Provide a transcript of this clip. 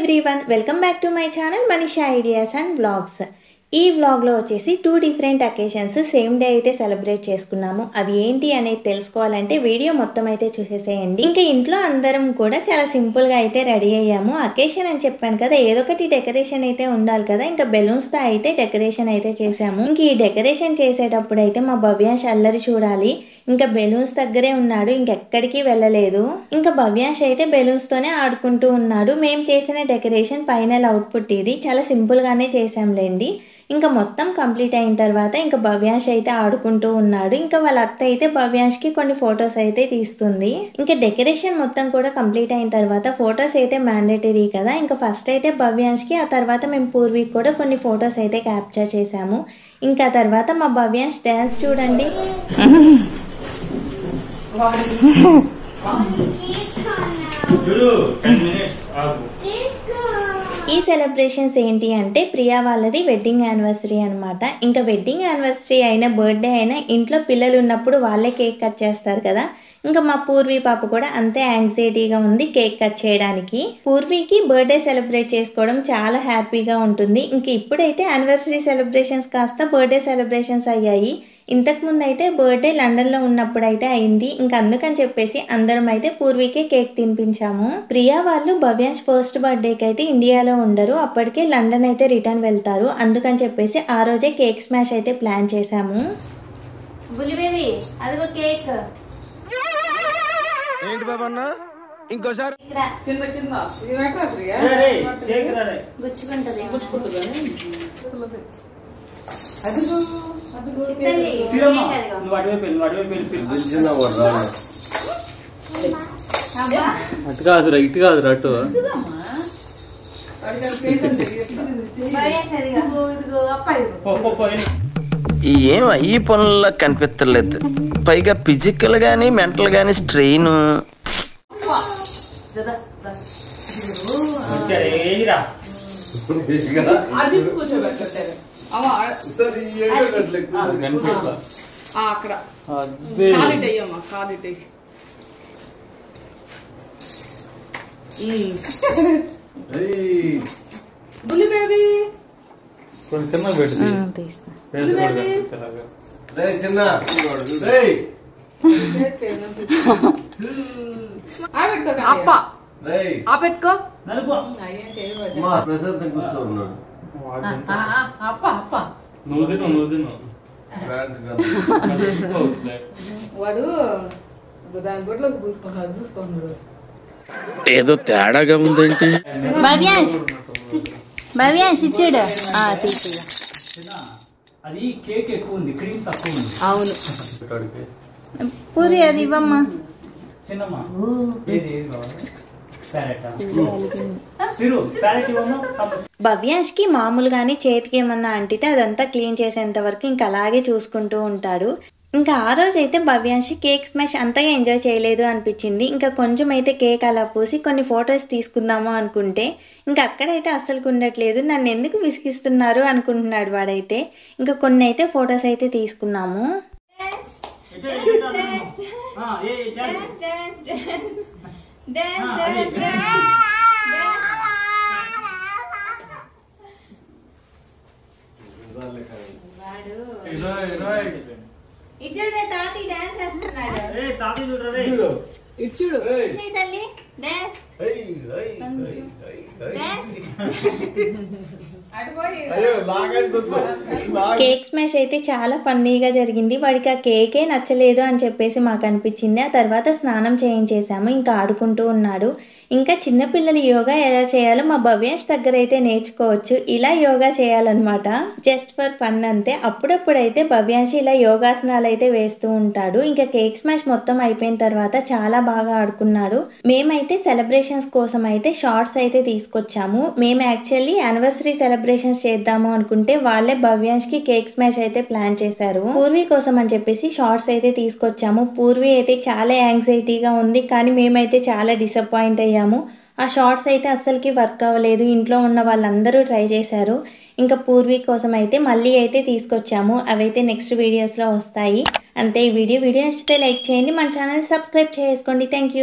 everyone, welcome back to my channel Manisha Ideas and Vlogs. ఈ vlog లో వచ్చేసి 2 different occasions same day అయితే celebrate చేసుకున్నాము. అవి ఏంటి అనేది తెలుసుకోవాలంటే వీడియో మొత్తం అయితే చూసేసేయండి. ఇంకా ఇంట్లో అందరం కూడా చాలా సింపుల్ గా అయితే రెడీ అయ్యాము. అకేషన్ అని చెప్పాను కదా, ఏదో ఒకటి డెకరేషన్ అయితే ఉండాలి కదా. ఇంకా బెలూన్స్ తో అయితే డెకరేషన్ అయితే చేసాము. ఇంక ఈ డెకరేషన్ చేసేటప్పుడు అయితే మా భవ్యాంశ్ అల్లరి చూడాలి. ఇంకా బెలూన్స్ దగ్గరే ఉన్నాడు, ఇంకెక్కడికి వెళ్ళలేదు. ఇంకా భవ్యాంశ్ అయితే బెలూన్స్ తోనే ఆడుకుంటూ ఉన్నాడు. మేము చేసిన డెకరేషన్ ఫైనల్ అవుట్పుట్ ఇది. చాలా సింపుల్ గానే చేసాంలేండి. ఇంకా మొత్తం కంప్లీట్ అయిన తర్వాత ఇంకా భవ్యాంశ్ అయితే ఆడుకుంటూ ఉన్నాడు. ఇంకా వాళ్ళ అత్త అయితే భవ్యాంశ్ కి కొన్ని ఫొటోస్ అయితే తీస్తుంది. ఇంకా డెకరేషన్ మొత్తం కూడా కంప్లీట్ అయిన తర్వాత ఫొటోస్ అయితే మ్యాండేటరీ కదా. ఇంకా ఫస్ట్ అయితే భవ్యాంశ్ కి, ఆ తర్వాత మేము పూర్వీకి కూడా కొన్ని ఫొటోస్ అయితే క్యాప్చర్ చేసాము. ఇంకా తర్వాత మా భవ్యాంశ్ డాన్స్ చూడండి. ఈ సెలబ్రేషన్స్ ఏంటి అంటే ప్రియా వాళ్ళది వెడ్డింగ్ యానివర్సరీ అనమాట. ఇంకా వెడ్డింగ్ యానివర్సరీ అయినా బర్త్డే అయినా ఇంట్లో పిల్లలు ఉన్నప్పుడు వాళ్ళే కేక్ కట్ చేస్తారు కదా. ఇంకా మా పూర్వీ పాప కూడా అంతే యాంగ్జైటీగా ఉంది కేక్ కట్ చేయడానికి. పూర్వీకి బర్త్డే సెలబ్రేట్ చేసుకోవడం చాలా హ్యాపీగా ఉంటుంది. ఇంక ఇప్పుడైతే యానివర్సరీ సెలబ్రేషన్స్ కాస్త బర్త్డే సెలబ్రేషన్స్ అయ్యాయి. ఇంతకు ముందు అయితే బర్త్డే లండన్లో ఉన్నప్పుడు అయితే అయింది. ఇంకా అందుకని చెప్పేసి అందరం అయితే పూర్వీకే కేక్ తినిపించాము. ప్రియా వాళ్ళు భవ్యాంశ్ ఫస్ట్ బర్త్డేకి అయితే ఇండియాలో ఉండరు, అప్పటికే లండన్ అయితే రిటర్న్ వెళ్తారు. అందుకని చెప్పేసి ఆ రోజే కేక్ స్మాష్ అయితే ప్లాన్ చేసాము. బులిబేబీ అదిగో కేక్. ఏంటి బాబా అన్న ఇంకోసారి అటు కాదురా ఇటు కాదురా అటు. ఏం ఈ పనుల్లో కనిపించలేదు. పైగా ఫిజికల్ గానీ మెంటల్ గానీ స్ట్రెయిన్. ఏదో తేడాగా ఉందేంటి. భవ్యాంశ్ ఇచ్చాడు. అది కేక్ ఎక్కువ ఉంది, క్రీమ్ తక్కువ ఉంది. అవును పూరి అది ఇవ్వమ్మా. చిన్నమ్మా భవ్యాంశ్ కి మామూలుగానే చేతికి ఏమన్నా అంటితే అదంతా క్లీన్ చేసేంత వరకు ఇంకా అలాగే చూసుకుంటూ ఉంటాడు. ఇంకా ఆ రోజు అయితే భవ్యాంశ్ కేక్ స్మాష్ అంతగా ఎంజాయ్ చేయలేదు అనిపించింది. ఇంకా కొంచెం అయితే కేక్ అలా పూసి కొన్ని ఫొటోస్ తీసుకుందాము అనుకుంటే ఇంకా అక్కడైతే అస్సలు ఉండట్లేదు. నన్ను ఎందుకు విసిగిస్తున్నారు అనుకుంటున్నాడు వాడైతే. ఇంకా కొన్ని అయితే ఫొటోస్ అయితే తీసుకున్నాము. కేక్ స్మాష్ అయితే చాలా ఫన్నీగా జరిగింది. వాడికి ఆ కేకే నచ్చలేదు అని చెప్పేసి మాకు అనిపించింది. ఆ తర్వాత స్నానం చేయించేసాము. ఇంకా ఆడుకుంటూ ఉన్నాడు. ఇంకా చిన్నపిల్లలు యోగా ఎలా చేయాలో మా భవ్యాంశ్ దగ్గర అయితే నేర్చుకోవచ్చు. ఇలా యోగా చేయాలన్నమాట, జస్ట్ ఫర్ ఫన్ అంతే. అప్పుడప్పుడైతే భవ్యాంశ్ ఇలా యోగాసనాలు అయితే వేస్తూ ఉంటాడు. ఇంకా కేక్ స్మాష్ మొత్తం అయిపోయిన తర్వాత చాలా బాగా ఆడుకున్నాడు. మేమైతే సెలబ్రేషన్స్ కోసం అయితే షార్ట్స్ అయితే తీసుకొచ్చాము. మేము యాక్చువల్లీ యానివర్సరీ సెలబ్రేషన్స్ చేద్దాము అనుకుంటే వాళ్ళే భవ్యాంశ్ కి కేక్ స్మాష్ అయితే ప్లాన్ చేశారు. పూర్వీ కోసం అని చెప్పేసి షార్ట్స్ అయితే తీసుకొచ్చాము. పూర్వీ అయితే చాలా యాంగ్జైటీగా ఉంది, కానీ మేమైతే చాలా డిసప్పాయింట్ అయ్యాము. ఆ షార్ట్స్ అయితే అస్సలకి వర్క్ అవ్వలేదు. ఇంట్లో ఉన్న వాళ్ళందరూ ట్రై చేశారు. ఇంకా పూర్వీ కోసం అయితే మళ్ళీ అయితే తీసుకొచ్చాము. అవైతే నెక్స్ట్ వీడియోస్లో వస్తాయి. అంతే ఈ వీడియో నచ్చితే లైక్ చేయండి, మన ఛానల్ సబ్స్క్రైబ్ చేసుకోండి. Thank you.